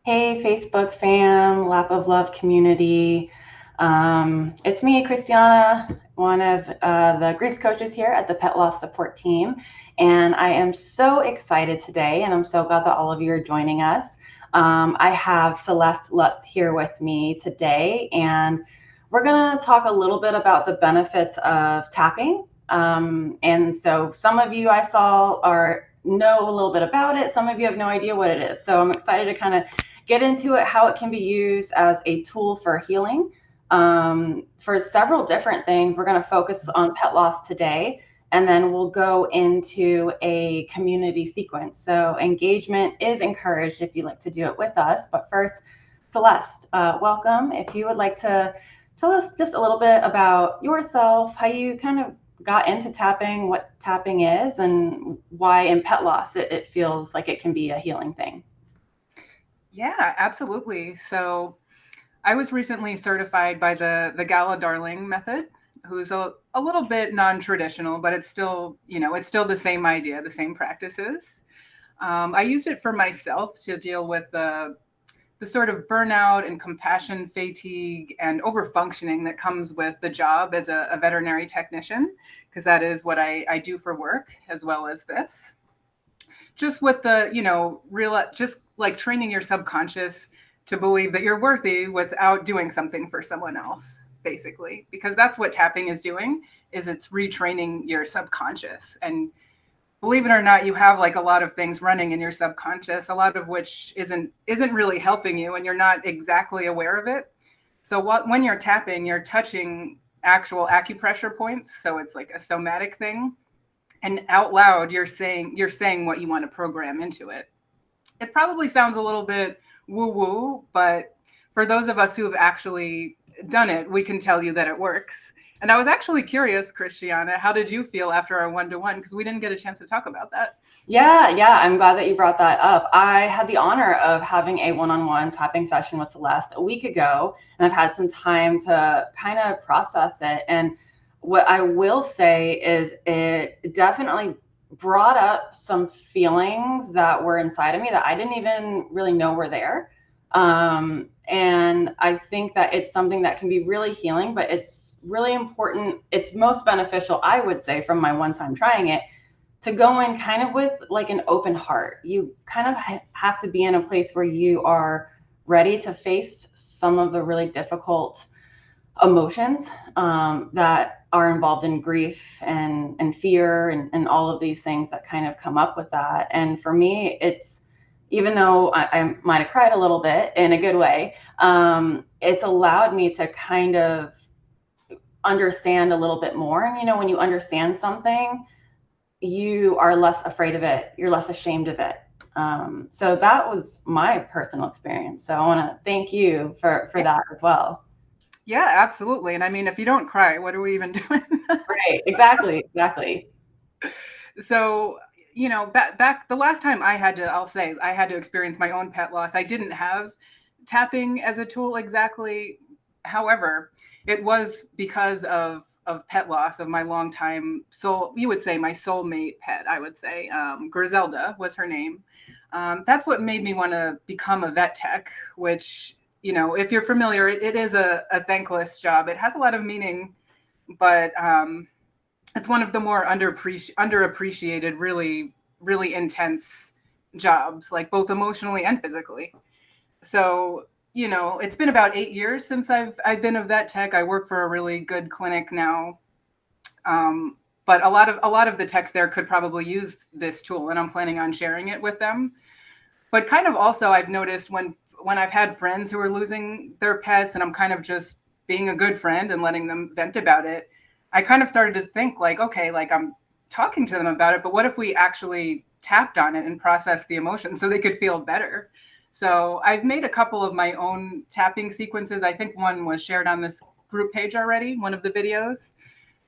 Hey, Facebook fam, Lap of Love community. It's me, Christiana, one of the grief coaches here at the Pet Loss Support Team. And I am so excited today, and I'm so glad that all of you are joining us. I have Celeste Loetz here with me today, and we're going to talk a little bit about the benefits of tapping. And so some of you I saw know a little bit about it. Some of you have no idea what it is. So I'm excited to kind of get into it, how it can be used as a tool for healing for several different things. We're going to focus on pet loss today, and then we'll go into a community sequence. So engagement is encouraged if you like to do it with us. But first, Celeste, welcome. If you would like to tell us just a little bit about yourself, how you kind of got into tapping, what tapping is, and why in pet loss it feels like it can be a healing thing. Yeah, absolutely. So I was recently certified by the Gala Darling method, who's a little bit non-traditional, but it's still the same idea, the same practices. I used it for myself to deal with the sort of burnout and compassion fatigue and overfunctioning that comes with the job as a veterinary technician, because that is what I do for work as well as this. Just with the, just like training your subconscious to believe that you're worthy without doing something for someone else, basically, because that's what tapping is doing, is it's retraining your subconscious. And believe it or not, you have like a lot of things running in your subconscious, a lot of which isn't really helping you, and you're not exactly aware of it. So when you're tapping, you're touching actual acupressure points, so it's like a somatic thing, and out loud you're saying what you want to program into it. It probably sounds a little bit woo woo, but for those of us who have actually done it, we can tell you that it works. And I was actually curious, Christiana, how did you feel after our 1-to-1? Because we didn't get a chance to talk about that. Yeah, I'm glad that you brought that up. I had the honor of having a one-on-one tapping session with Celeste a week ago, and I've had some time to kind of process it. And what I will say is it definitely brought up some feelings that were inside of me that I didn't even really know were there. And I think that it's something that can be really healing, but it's really important. It's most beneficial, I would say, from my one time trying it, to go in kind of with like an open heart. You kind of have to be in a place where you are ready to face some of the really difficult emotions that are involved in grief and fear and all of these things that kind of come up with that. And for me, it's, even though I might have cried a little bit in a good way, it's allowed me to kind of understand a little bit more. And, when you understand something, you are less afraid of it. You're less ashamed of it. So that was my personal experience. So I want to thank you for that as well. Yeah, absolutely. And I mean, if you don't cry, what are we even doing? Right. Exactly. So, back the last time I'll say I had to experience my own pet loss. I didn't have tapping as a tool exactly. However, it was because of pet loss of my longtime soul. You would say my soulmate pet. I would say Griselda was her name. That's what made me want to become a vet tech, which, if you're familiar, it is a thankless job. It has a lot of meaning, but it's one of the more underappreciated, really, really intense jobs, like both emotionally and physically. So, it's been about 8 years since I've been a vet tech. I work for a really good clinic now. But a lot of the techs there could probably use this tool, and I'm planning on sharing it with them. But kind of also, I've noticed when I've had friends who are losing their pets, and I'm kind of just being a good friend and letting them vent about it, I kind of started to think like, okay, like I'm talking to them about it, but what if we actually tapped on it and processed the emotions so they could feel better? So I've made a couple of my own tapping sequences. I think one was shared on this group page already, one of the videos.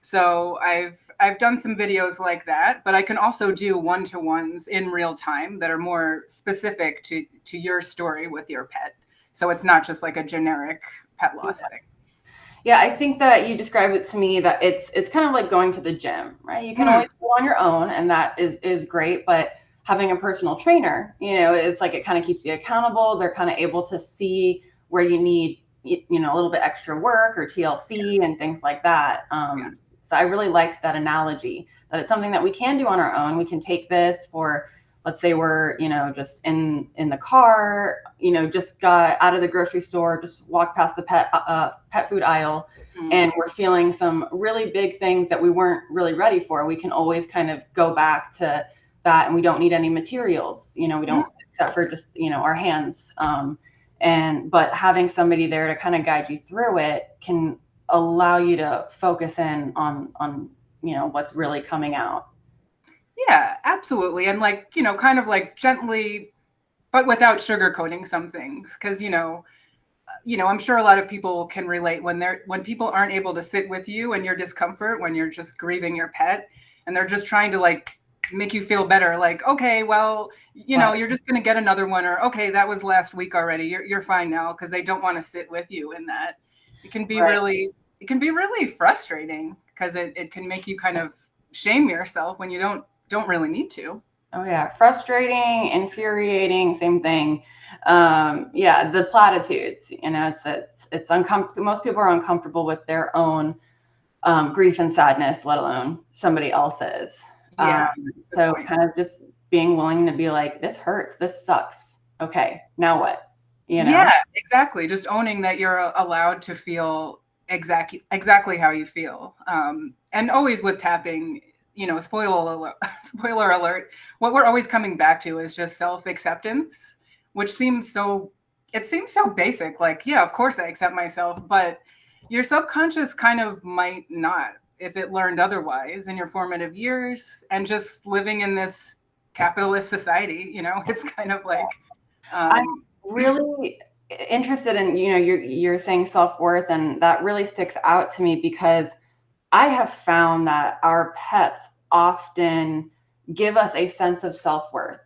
So I've done some videos like that, but I can also do one-to-ones in real time that are more specific to your story with your pet. So it's not just like a generic pet loss thing. Yeah, I think that you described it to me that it's kind of like going to the gym, right? You can always Mm, go on your own, and that is great, but having a personal trainer, it's like it kind of keeps you accountable. They're kind of able to see where you need, a little bit extra work or TLC and things like that. So I really liked that analogy, that it's something that we can do on our own. We can take this for, let's say we're, just in the car, just got out of the grocery store, just walked past the pet food aisle, and we're feeling some really big things that we weren't really ready for. We can always kind of go back to that, and we don't need any materials, we don't, except for just, our hands. But having somebody there to kind of guide you through it can allow you to focus in on what's really coming out. Yeah, absolutely. And like, kind of like gently, but without sugarcoating some things. Cause I'm sure a lot of people can relate when people aren't able to sit with you in your discomfort, when you're just grieving your pet, and they're just trying to like make you feel better. Like, okay, well, you're just going to get another one, or, okay, that was last week already. You're fine now. Cause they don't want to sit with you in that. It can be really frustrating, because it can make you kind of shame yourself when you don't really need to. Oh yeah, frustrating, infuriating, same thing. The platitudes, it's uncomfortable. Most people are uncomfortable with their own grief and sadness, let alone somebody else's. So kind of just being willing to be like, this hurts, this sucks. Okay, now what? Yeah, exactly. Just owning that you're allowed to feel exactly how you feel. And always with tapping, spoiler alert, what we're always coming back to is just self-acceptance, which seems so basic. Like, yeah, of course I accept myself, but your subconscious kind of might not, if it learned otherwise in your formative years, and just living in this capitalist society, it's kind of like, I'm really interested in, you're saying self-worth, and that really sticks out to me, because I have found that our pets often give us a sense of self-worth,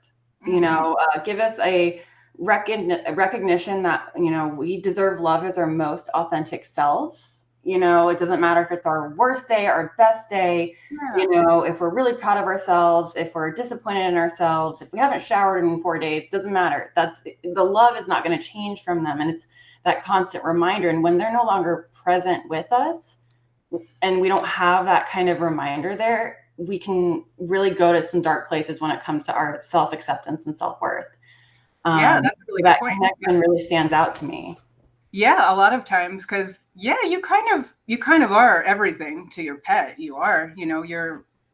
give us a recognition that, we deserve love as our most authentic selves. It doesn't matter if it's our worst day, our best day, if we're really proud of ourselves, if we're disappointed in ourselves, if we haven't showered in 4 days, doesn't matter. The love is not going to change from them. And it's that constant reminder. And when they're no longer present with us, and we don't have that kind of reminder there, we can really go to some dark places when it comes to our self-acceptance and self-worth. That's a really good point. That connection really stands out to me. Yeah, a lot of times, because you kind of are everything to your pet. You are,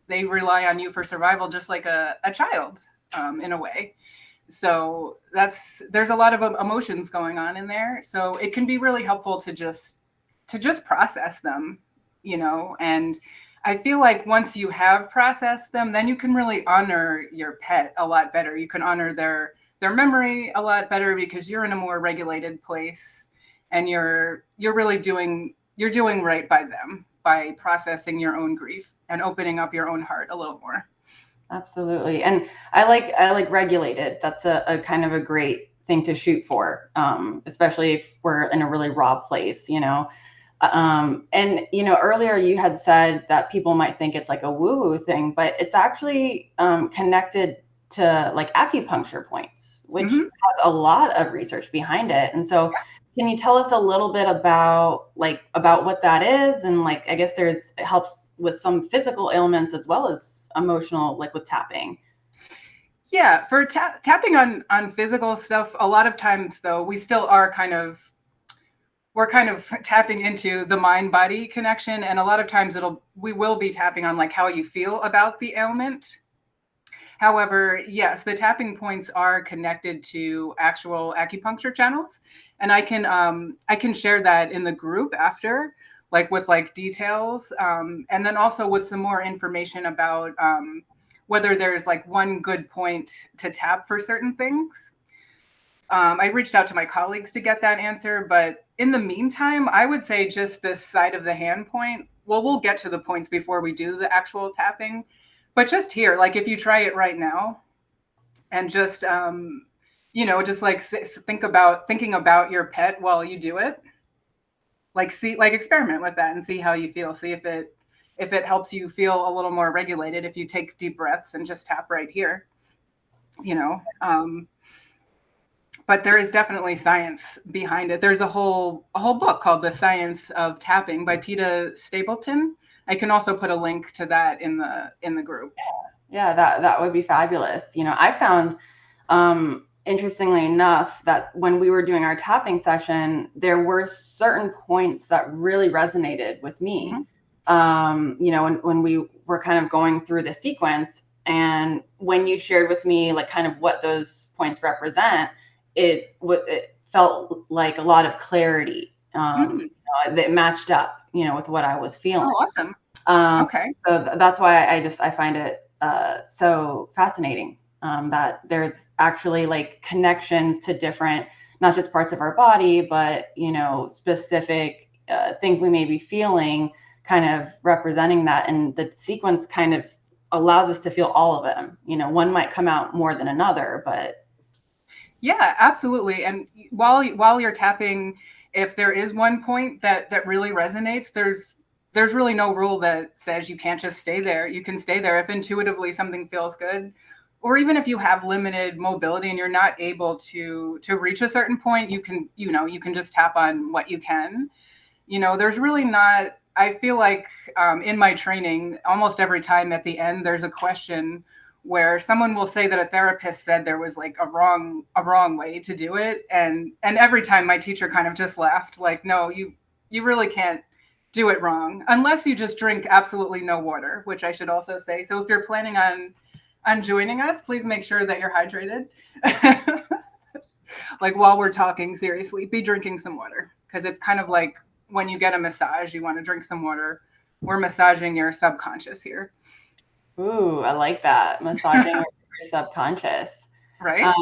they rely on you for survival, just like a child, in a way. So there's a lot of emotions going on in there. So it can be really helpful to just process them, and I feel like once you have processed them, then you can really honor your pet a lot better. You can honor their memory a lot better, because you're in a more regulated place, and you're really doing right by them by processing your own grief and opening up your own heart a little more. Absolutely. And I like regulated. That's a kind of a great thing to shoot for, especially if we're in a really raw place, earlier you had said that people might think it's like a woo-woo thing, but it's actually connected to like acupuncture points, which has a lot of research behind it. And so can you tell us a little bit about what that is? And like, I guess it helps with some physical ailments as well as emotional, like with tapping. Yeah, for tapping on physical stuff, a lot of times though, we still are we're kind of tapping into the mind-body connection. And a lot of times we will be tapping on like how you feel about the ailment. However, yes, the tapping points are connected to actual acupuncture channels. And I can share that in the group after, like with like details. And then also with some more information about whether there's like one good point to tap for certain things. I reached out to my colleagues to get that answer, but in the meantime, I would say just this side of the hand point. Well, we'll get to the points before we do the actual tapping, but just here, like if you try it right now and just, just like thinking about your pet while you do it, like experiment with that and see how you feel. See if it helps you feel a little more regulated if you take deep breaths and just tap right here. you know. But there is definitely science behind it. There's a whole book called The Science of Tapping by Peta Stapleton. I can also put a link to that in the group. Yeah, that would be fabulous. I found, interestingly enough, that when we were doing our tapping session, there were certain points that really resonated with me. When we were kind of going through the sequence, and when you shared with me like kind of what those points represent, it felt like a lot of clarity, that matched up, with what I was feeling. Oh, awesome. Okay. So that's why I find it so fascinating, that there's actually like connections to different, not just parts of our body, but specific things we may be feeling, kind of representing that, and the sequence kind of allows us to feel all of them. One might come out more than another, but yeah, absolutely. And while you're tapping, if there is one point that really resonates, there's really no rule that says you can't just stay there. You can stay there if intuitively something feels good, or even if you have limited mobility and you're not able to reach a certain point, you can just tap on what you can. There's really not. I feel like in my training, almost every time at the end, there's a question where someone will say that a therapist said there was like a wrong way to do it, and every time my teacher kind of just laughed, like, no, you really can't do it wrong unless you just drink absolutely no water, which I should also say. So if you're planning on joining us, please make sure that you're hydrated. Like while we're talking, seriously, be drinking some water, because it's kind of like when you get a massage, you want to drink some water. We're massaging your subconscious here. ooh, I like that. Massaging your subconscious. Right?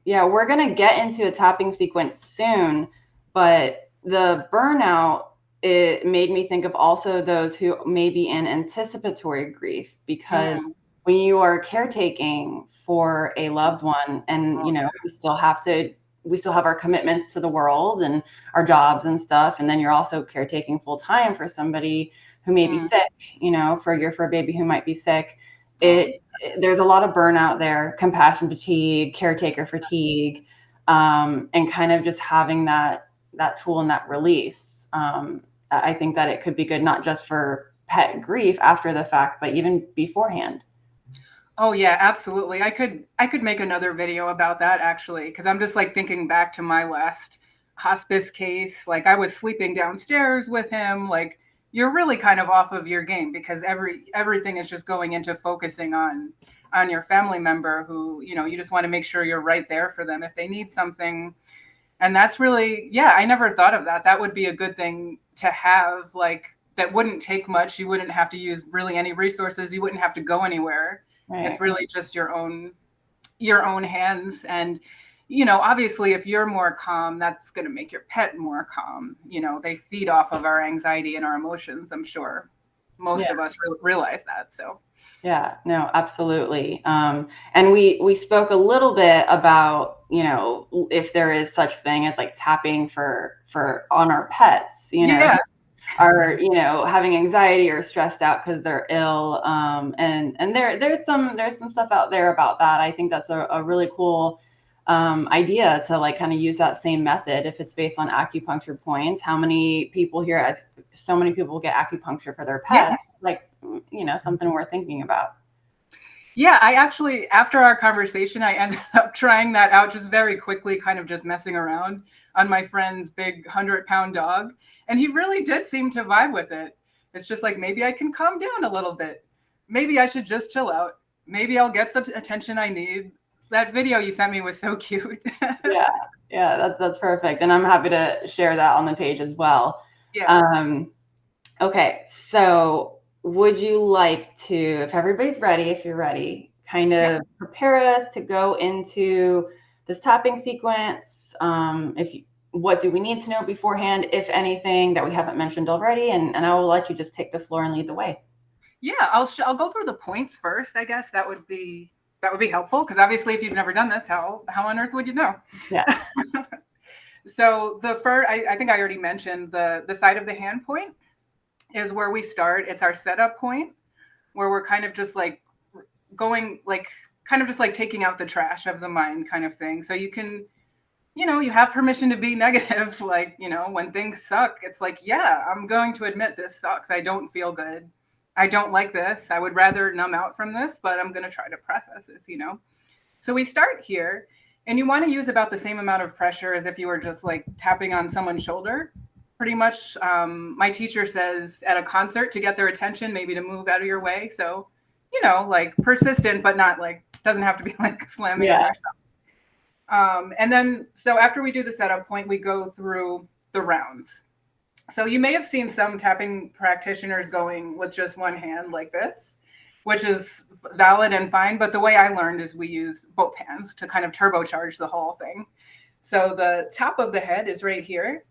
Yeah, we're gonna get into a tapping sequence soon, but the burnout, it made me think of also those who may be in anticipatory grief, because Mm. when you are caretaking for a loved one, and Oh, we still have our commitments to the world and our jobs and stuff, and then you're also caretaking full time for somebody who may be mm. sick, for a baby who might be sick. Oh, it There's a lot of burnout there, compassion fatigue, caretaker fatigue, and kind of just having that tool and that release. I think that it could be good not just for pet grief after the fact, but even beforehand. oh yeah, absolutely. I could make another video about that actually, because I'm just like thinking back to my last hospice case. Like I was sleeping downstairs with him. Like you're really kind of off of your game because everything is just going into focusing on your family member who, you just want to make sure you're right there for them if they need something. And that's really, yeah, I never thought of that. That would be a good thing to have, like, that wouldn't take much. You wouldn't have to use really any resources. You wouldn't have to go anywhere. It's Right. really just your own hands. And, obviously if you're more calm, that's going to make your pet more calm. They feed off of our anxiety and our emotions. I'm sure most Yeah. of us realize that. So, Yeah. No, absolutely. And we spoke a little bit about, if there is such thing as like tapping for on our pets, yeah. are having anxiety or stressed out because they're ill, and there's some stuff out there about that. I think that's a really cool idea to like kind of use that same method if it's based on acupuncture points. How many people here, so many people get acupuncture for their Yeah. pets, like, something worth thinking about. Yeah, I actually, after our conversation, I ended up trying that out just very quickly, kind of just messing around on my friend's big 100-pound dog. And he really did seem to vibe with it. It's just like, maybe I can calm down a little bit. Maybe I should just chill out. Maybe I'll get the attention I need. That video you sent me was so cute. Yeah, yeah, that's perfect, and I'm happy to share that on the page as well. Yeah. Um, okay, so would you like to, if everybody's ready, if you're ready, kind Yeah. of prepare us to go into this tapping sequence? What do we need to know beforehand, if anything, that we haven't mentioned already? And I will let you just take the floor and lead the way. Yeah, I'll go through the points first, I guess. That would be helpful because obviously if you've never done this, how on earth would you know? Yeah. So the first, I think I already mentioned the side of the hand point is where we start. It's our setup point where we're kind of just like going, like kind of just like taking out the trash of the mind kind of thing. So you can, you have permission to be negative. Like, when things suck, it's like, yeah, I'm going to admit this sucks. I don't feel good. I don't like this. I would rather numb out from this, but I'm going to try to process this, So we start here, and you want to use about the same amount of pressure as if you were just like tapping on someone's shoulder. Pretty much, my teacher says at a concert to get their attention, maybe to move out of your way. So, like persistent, but not like, doesn't have to be like slamming on yourself. And then, so after we do the setup point, we go through the rounds. So you may have seen some tapping practitioners going with just one hand like this, which is valid and fine. But the way I learned is we use both hands to kind of turbocharge the whole thing. So the top of the head is right here.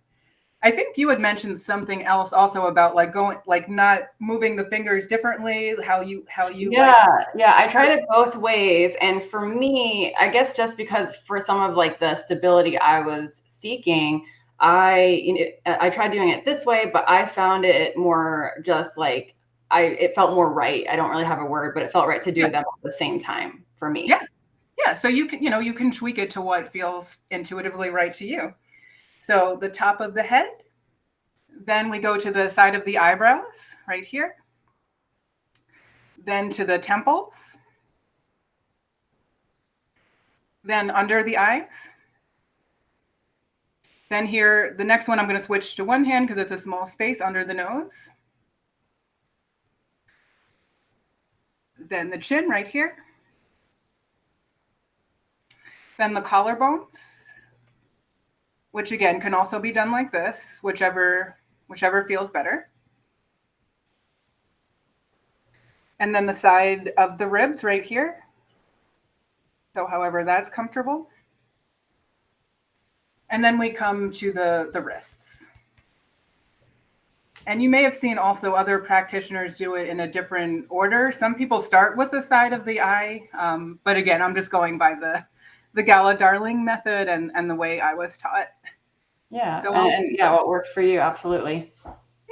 I think you had mentioned something else also about like going, like not moving the fingers differently, how you I tried it both ways. And for me, I guess just because for some of like the stability I was seeking, I tried doing it this way, but I found it more just like it felt more right. I don't really have a word, but it felt right to do them at the same time for me. Yeah. So you can tweak it to what feels intuitively right to you. So the top of the head, then we go to the side of the eyebrows right here, then to the temples, then under the eyes. Then here, the next one I'm going to switch to one hand because it's a small space under the nose. Then the chin right here. Then the collarbones, which again can also be done like this, whichever feels better. And then the side of the ribs right here. So however that's comfortable. And then we come to the wrists. And you may have seen also other practitioners do it in a different order. Some people start with the side of the eye. But again, I'm just going by the Gala Darling method and the way I was taught. Yeah. So what works for you. Absolutely.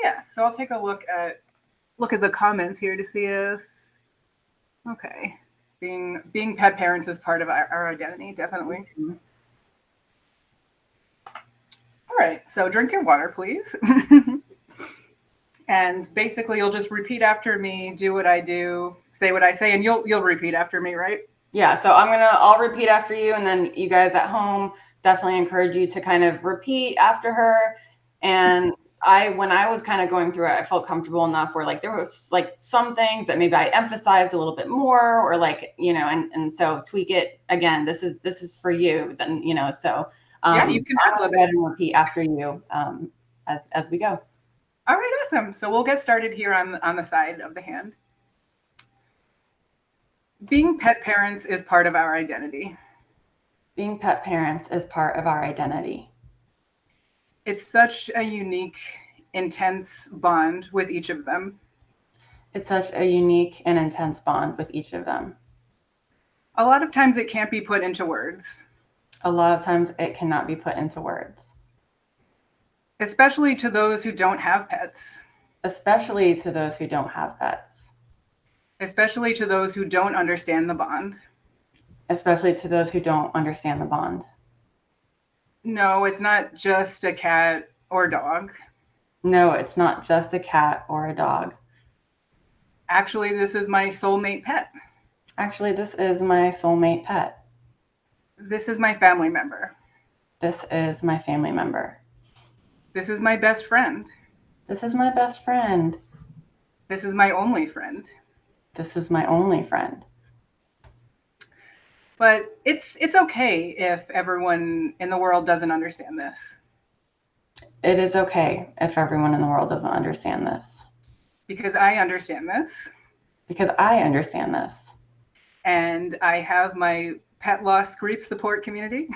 Yeah. So I'll take a look at the comments here to see if, okay, being pet parents is part of our identity. Definitely. Mm-hmm. All right. So drink your water, please. And basically you'll just repeat after me, do what I do, say what I say, and you'll repeat after me, right? Yeah, so I'll repeat after you, and then you guys at home definitely encourage you to kind of repeat after her. And when I was kind of going through it, I felt comfortable enough where like there was like some things that maybe I emphasized a little bit more, or like, and so tweak it again. This is for you. Then, so you can go ahead and repeat after you as we go. All right, awesome. So we'll get started here on the side of the hand. Being pet parents is part of our identity. Being pet parents is part of our identity. It's such a unique, intense bond with each of them. It's such a unique and intense bond with each of them. A lot of times it can't be put into words. A lot of times it cannot be put into words. Especially to those who don't have pets. Especially to those who don't have pets. Especially to those who don't understand the bond. Especially to those who don't understand the bond. No, it's not just a cat or dog. No, it's not just a cat or a dog. Actually, this is my soulmate pet. Actually, this is my soulmate pet. This is my family member. This is my family member. This is my best friend. This is my best friend. This is my only friend. This is my only friend. But it's okay if everyone in the world doesn't understand this. It is okay if everyone in the world doesn't understand this. Because I understand this. Because I understand this. And I have my pet loss grief support community.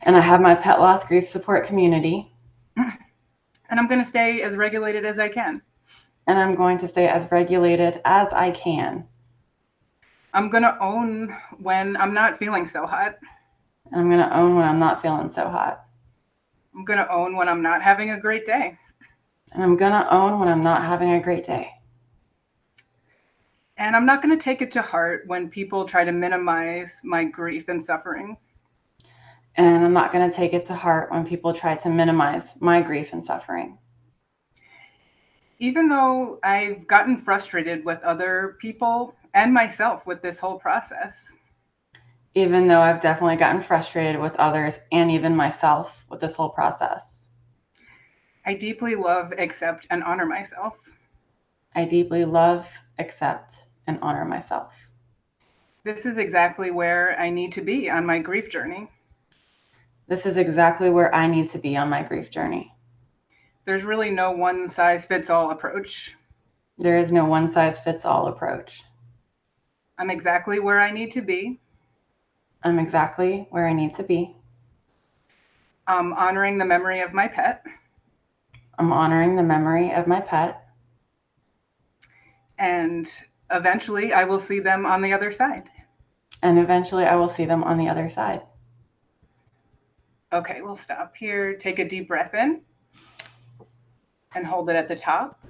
And I have my pet loss grief support community. And I'm going to stay as regulated as I can. And I'm going to stay as regulated as I can. I'm going to own when I'm not feeling so hot. I'm going to own when I'm not feeling so hot. I'm going to own when I'm not having a great day. And I'm going to own when I'm not having a great day. And I'm not going to take it to heart when people try to minimize my grief and suffering. And I'm not going to take it to heart when people try to minimize my grief and suffering. Even though I've gotten frustrated with other people and myself with this whole process. Even though I've definitely gotten frustrated with others and even myself with this whole process. I deeply love, accept, and honor myself. I deeply love, accept, and honor myself. This is exactly where I need to be on my grief journey. This is exactly where I need to be on my grief journey. There's really no one-size-fits-all approach. There is no one-size-fits-all approach. I'm exactly where I need to be. I'm exactly where I need to be. I'm honoring the memory of my pet. I'm honoring the memory of my pet. And eventually I will see them on the other side. And eventually I will see them on the other side. Okay, we'll stop here. Take a deep breath in and hold it at the top.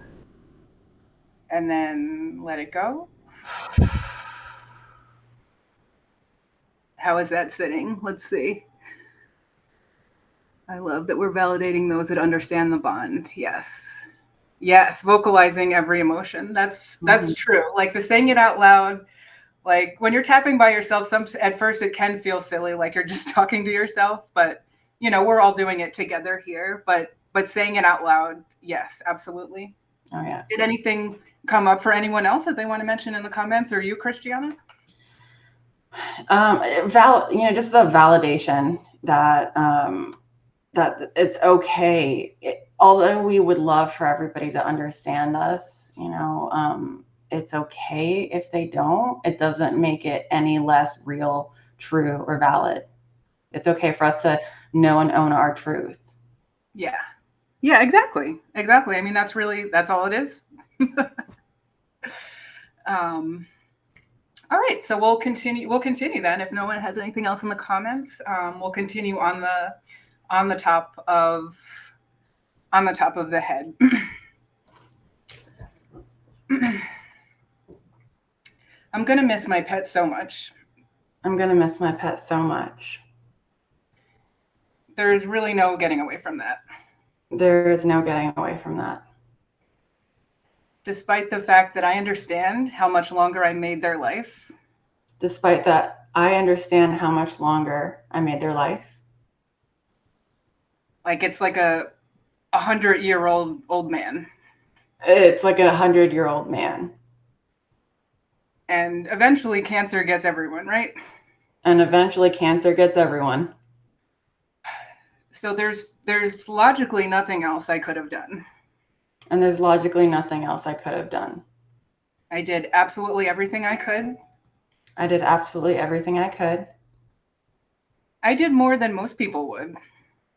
And then let it go. How is that sitting? Let's see. I love that we're validating those that understand the bond. Yes. Yes, vocalizing every emotion. That's true. Like the saying it out loud, like when you're tapping by yourself, at first it can feel silly, like you're just talking to yourself, but you know, we're all doing it together here, but saying it out loud, yes, absolutely. Oh yeah. Did anything come up for anyone else that they want to mention in the comments, or you, Christiana? Just the validation that that it's okay. Although we would love for everybody to understand us, it's okay if they don't. It doesn't make it any less real, true, or valid. It's okay for us to know and own our truth. Yeah. Yeah, exactly. Exactly. I mean, that's all it is. All right, so we'll continue then. If no one has anything else in the comments, we'll continue on the top of the head. I'm gonna miss my pet so much. I'm gonna miss my pet so much. There's really no getting away from that. There is no getting away from that. Despite the fact that I understand how much longer I made their life. Despite that, I understand how much longer I made their life. Like it's like a 100-year-old old man. It's like a 100-year-old man. And eventually cancer gets everyone, right? And eventually cancer gets everyone. So there's logically nothing else I could have done. And there's logically nothing else I could have done. I did absolutely everything I could. I did absolutely everything I could. I did more than most people would.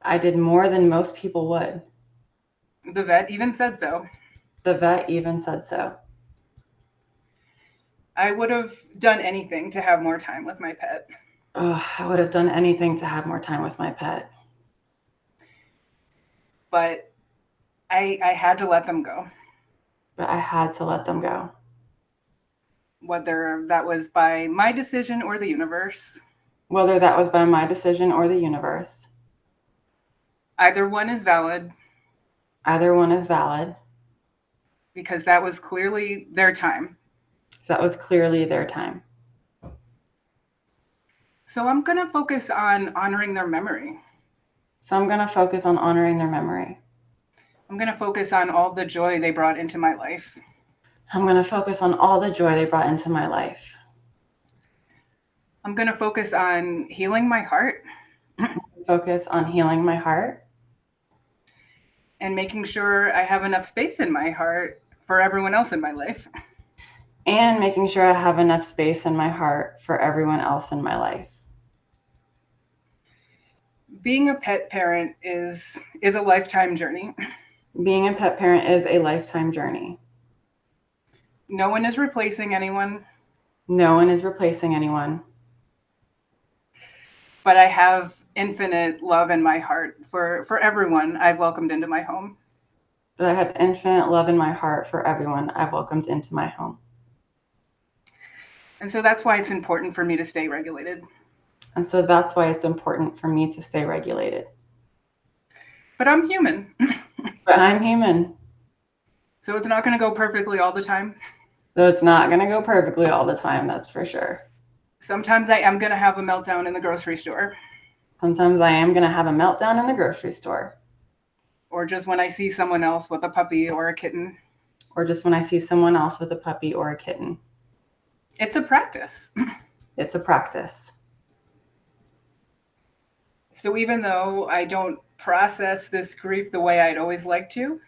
I did more than most people would. The vet even said so. The vet even said so. I would have done anything to have more time with my pet. Oh, I would have done anything to have more time with my pet. But I had to let them go. But I had to let them go. Whether that was by my decision or the universe. Whether that was by my decision or the universe. Either one is valid. Either one is valid. Because that was clearly their time. That was clearly their time. So I'm going to focus on honoring their memory. I'm going to focus on all the joy they brought into my life. I'm going to focus on all the joy they brought into my life. I'm going to focus on healing my heart. Focus on healing my heart. And making sure I have enough space in my heart for everyone else in my life. And making sure I have enough space in my heart for everyone else in my life. Being a pet parent is a lifetime journey. Being a pet parent is a lifetime journey. No one is replacing anyone. No one is replacing anyone. But I have infinite love in my heart for everyone I've welcomed into my home. But I have infinite love in my heart for everyone I've welcomed into my home. And so that's why it's important for me to stay regulated. And so that's why it's important for me to stay regulated. But I'm human. But I'm human. So it's not going to go perfectly all the time. So it's not going to go perfectly all the time, that's for sure. Sometimes I am going to have a meltdown in the grocery store. Sometimes I am going to have a meltdown in the grocery store. Or just when I see someone else with a puppy or a kitten. Or just when I see someone else with a puppy or a kitten. It's a practice. It's a practice. So even though I don't process this grief the way I'd always like to.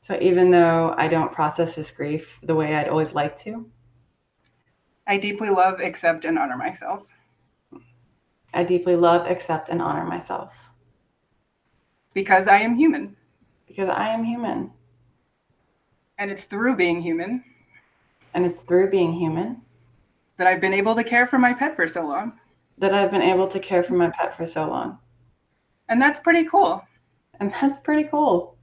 So even though I don't process this grief the way I'd always like to. I deeply love, accept, and honor myself. I deeply love, accept, and honor myself. Because I am human. Because I am human. And it's through being human. And it's through being human. That I've been able to care for my pet for so long. That I've been able to care for my pet for so long. And that's pretty cool. And that's pretty cool.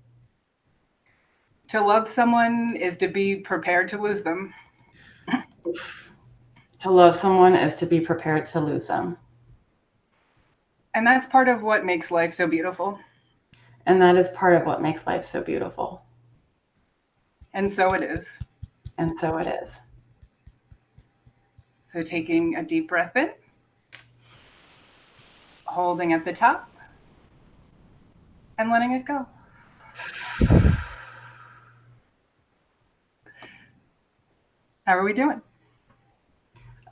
To love someone is to be prepared to lose them. To love someone is to be prepared to lose them. And that's part of what makes life so beautiful. And that is part of what makes life so beautiful. And so it is. And so it is. So taking a deep breath in, holding at the top, and letting it go. How are we doing?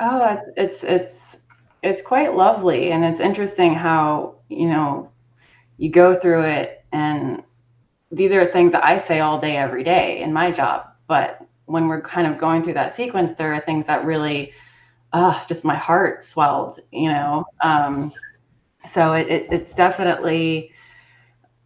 Oh, it's quite lovely, and it's interesting how, you go through it, and these are things that I say all day, every day in my job. But when we're kind of going through that sequence, there are things that really, just my heart swelled, So it's definitely,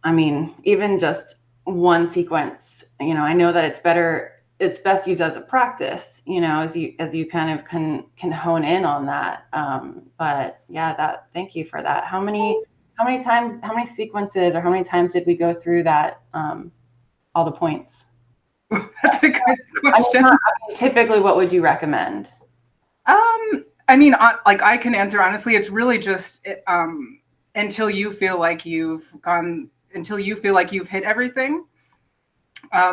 I mean, even just one sequence, I know that it's best used as a practice, as you kind of can hone in on that. But yeah, thank you for that. How many sequences, or how many times did we go through that, all the points? That's a good question. Typically, what would you recommend? I mean, like, I can answer honestly. It's really just until you feel like you've hit everything.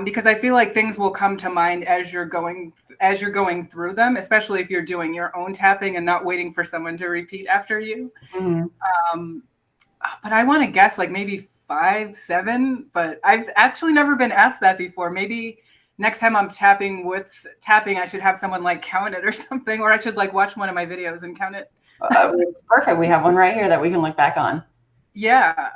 Because I feel like things will come to mind as you're going through them, especially if you're doing your own tapping and not waiting for someone to repeat after you. Mm-hmm. But I want to guess like maybe 5, 7. But I've actually never been asked that before. Maybe next time I'm tapping, I should have someone like count it or something, or I should like watch one of my videos and count it. Perfect. We have one right here that we can look back on. Yeah.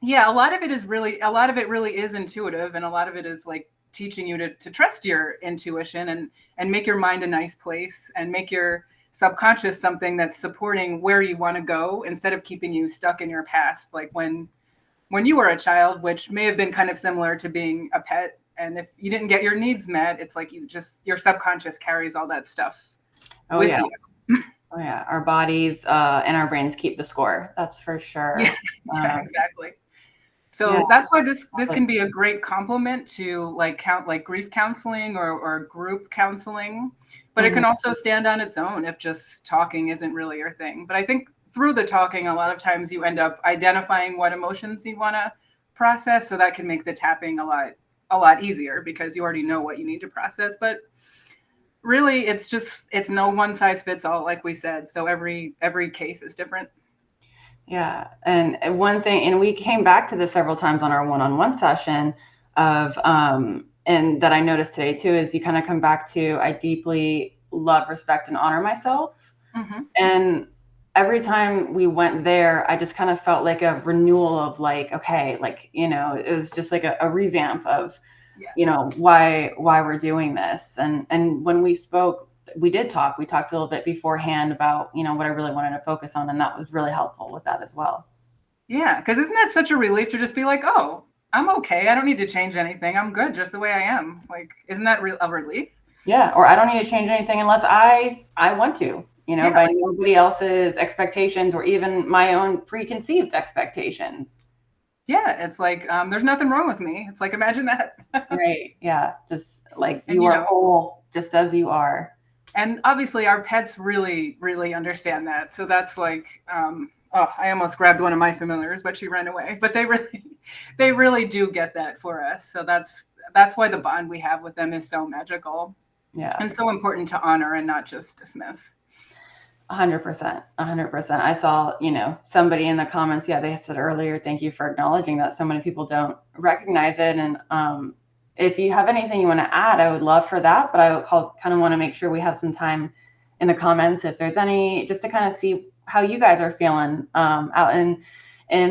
Yeah, a lot of it really is intuitive, and a lot of it is like teaching you to trust your intuition and make your mind a nice place, and make your subconscious something that's supporting where you want to go, instead of keeping you stuck in your past. Like when you were a child, which may have been kind of similar to being a pet. And if you didn't get your needs met, it's like your subconscious carries all that stuff with you. Oh yeah, our bodies and our brains keep the score. That's for sure. Yeah, exactly. So that's why this can be a great complement to like grief counseling or group counseling, but it can also stand on its own if just talking isn't really your thing. But I think through the talking, a lot of times you end up identifying what emotions you want to process, so that can make the tapping a lot easier, because you already know what you need to process. But really, it's no one size fits all, like we said. So every case is different. Yeah. And one thing, and we came back to this several times on our one-on-one session of, and that I noticed today too, is you kind of come back to, I deeply love, respect, and honor myself. Mm-hmm. And every time we went there, I just kind of felt like a renewal of like, okay, like, it was just like a revamp of, why we're doing this. And when we spoke, we talked a little bit beforehand about, what I really wanted to focus on. And that was really helpful with that as well. Yeah. Because isn't that such a relief to just be like, oh, I'm okay. I don't need to change anything. I'm good just the way I am. Like, isn't that a relief? Yeah. Or I don't need to change anything unless I want to, by nobody else's expectations, or even my own preconceived expectations. Yeah. It's like, there's nothing wrong with me. It's like, imagine that. Right. Yeah. Just like you are whole just as you are. And obviously our pets really, really understand that. So that's like, oh, I almost grabbed one of my familiars, but she ran away. But they really do get that for us. So that's why the bond we have with them is so magical. Yeah. And so important to honor and not just dismiss. 100%. 100%. I saw, somebody in the comments, they said earlier, thank you for acknowledging that so many people don't recognize it. And if you have anything you want to add, I would love for that. But I kind of want to make sure we have some time in the comments, if there's any, just to kind of see how you guys are feeling out in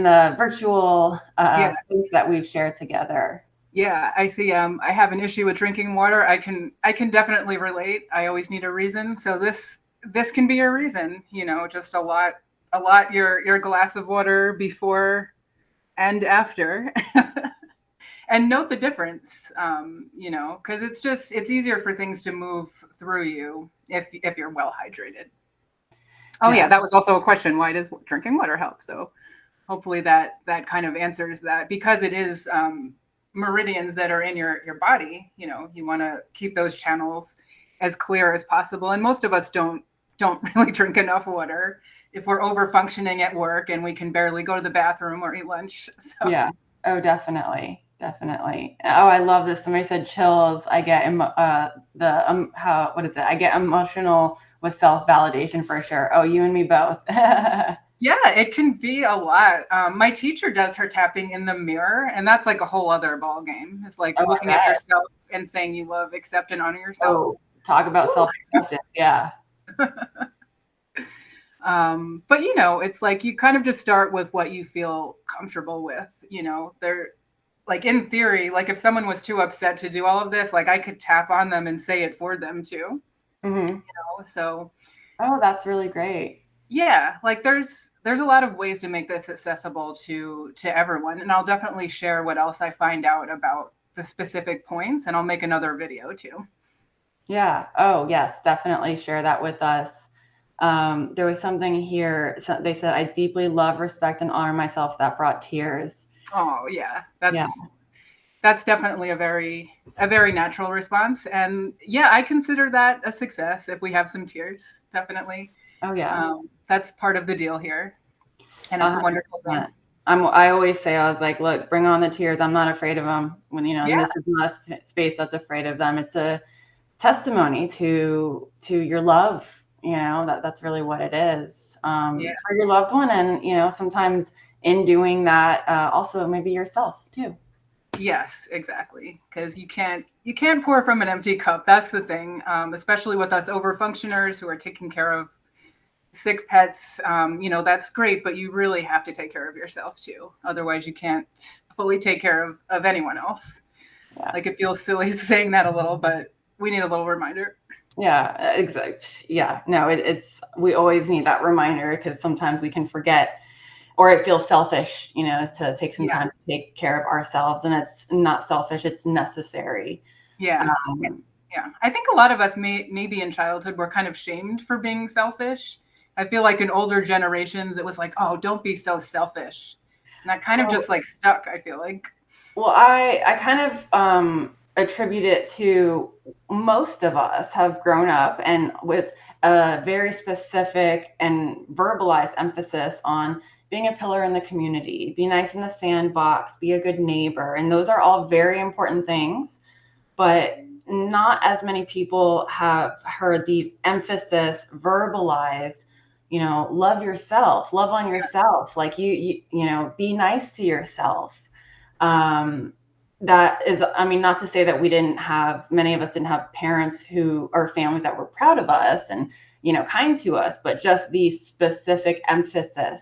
the virtual space that we've shared together. Yeah, I see. I have an issue with drinking water. I can definitely relate. I always need a reason. So this can be your reason, just a lot your glass of water before and after. And note the difference, because it's easier for things to move through you if you're well hydrated. Oh yeah, that was also a question. Why does drinking water help? So hopefully that kind of answers that, because it is meridians that are in your body. You want to keep those channels as clear as possible. And most of us don't really drink enough water if we're over functioning at work and we can barely go to the bathroom or eat lunch. So. Yeah. Oh, definitely. Definitely. Oh, I love this. Somebody said chills. I get what is it? I get emotional with self-validation for sure. Oh, you and me both. Yeah, it can be a lot. My teacher does her tapping in the mirror, and that's like a whole other ball game. It's like looking at yourself and saying you love, accept, and honor yourself. Oh, talk about self-acceptance. Yeah. But it's like you kind of just start with what you feel comfortable with. They're like, in theory, like if someone was too upset to do all of this, like I could tap on them and say it for them too. Mm-hmm. So. Oh, that's really great. Yeah, like there's a lot of ways to make this accessible to everyone, and I'll definitely share what else I find out about the specific points, and I'll make another video too. Yeah. Oh, yes, definitely share that with us. There was something here. They said, I deeply love, respect, and honor myself. That brought tears. Oh, yeah. That's definitely a very natural response. And yeah, I consider that a success if we have some tears, definitely. Oh, yeah. That's part of the deal here. And it's a wonderful thing. I always say, I was like, look, bring on the tears. I'm not afraid of them. When, this is not a space that's afraid of them. It's a testimony to your love. That's really what it is, for your loved one. And, sometimes in doing that, also maybe yourself too. Yes, exactly. Because you can't pour from an empty cup. That's the thing. Especially with us overfunctioners who are taking care of sick pets, that's great, but you really have to take care of yourself too. Otherwise you can't fully take care of anyone else. Yeah. Like it feels silly saying that a little, but we need a little reminder. Yeah, exactly. Yeah, no, we always need that reminder, because sometimes we can forget, or it feels selfish, to take some time to take care of ourselves. And it's not selfish, it's necessary. Yeah. Yeah. I think a lot of us maybe in childhood were kind of shamed for being selfish. I feel like in older generations, it was like, oh, don't be so selfish. And that kind of just like stuck, I feel like. Well, I kind of attribute it to, most of us have grown up and with a very specific and verbalized emphasis on being a pillar in the community, be nice in the sandbox, be a good neighbor. And those are all very important things, but not as many people have heard the emphasis verbalized, love yourself, love on yourself. Like you be nice to yourself. That is, not to say that many of us didn't have parents or families that were proud of us and, kind to us, but just the specific emphasis.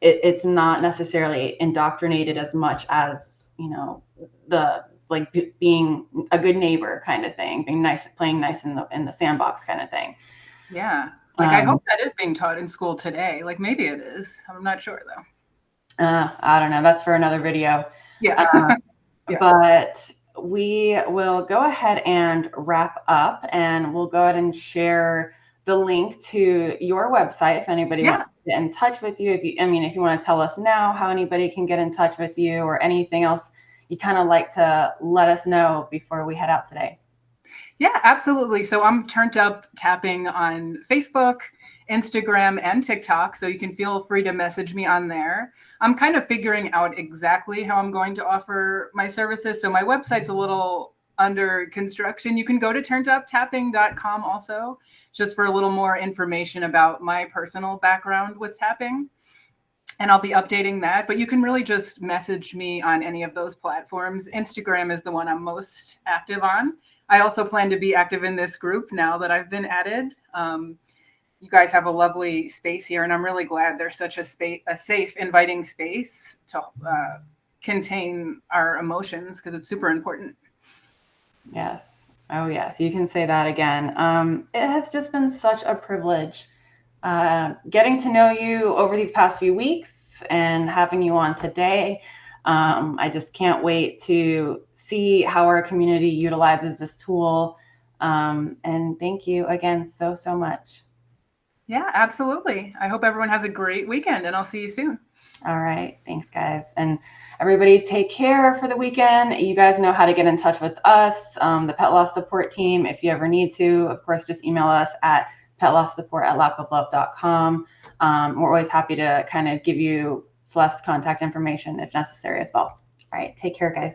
It's not necessarily indoctrinated as much as, the like being a good neighbor kind of thing, being nice, playing nice in the sandbox kind of thing. Yeah. Like I hope that is being taught in school today. Like maybe it is. I'm not sure though. I don't know. That's for another video. Yeah. Yeah. But we will go ahead and wrap up, and we'll go ahead and share the link to your website if anybody wants to get in touch with you. If you want to tell us now how anybody can get in touch with you, or anything else you kind of like to let us know before we head out today. Yeah, absolutely. So I'm Turnt Up Tapping on Facebook, Instagram, and TikTok. So you can feel free to message me on there. I'm kind of figuring out exactly how I'm going to offer my services. So my website's a little under construction. You can go to turntuptapping.com also, just for a little more information about my personal background with tapping. And I'll be updating that. But you can really just message me on any of those platforms. Instagram is the one I'm most active on. I also plan to be active in this group now that I've been added. You guys have a lovely space here, and I'm really glad there's such a safe, inviting space to contain our emotions, because it's super important. Yes. Oh, yes. You can say that again. It has just been such a privilege getting to know you over these past few weeks and having you on today. I just can't wait to see how our community utilizes this tool. And thank you again so, so much. Yeah, absolutely. I hope everyone has a great weekend, and I'll see you soon. All right. Thanks, guys. And everybody take care for the weekend. You guys know how to get in touch with us, the Pet Loss Support Team, if you ever need to. Of course, just email us at petlosssupport@lapoflove.com. We're always happy to kind of give you Celeste's contact information if necessary as well. All right. Take care, guys.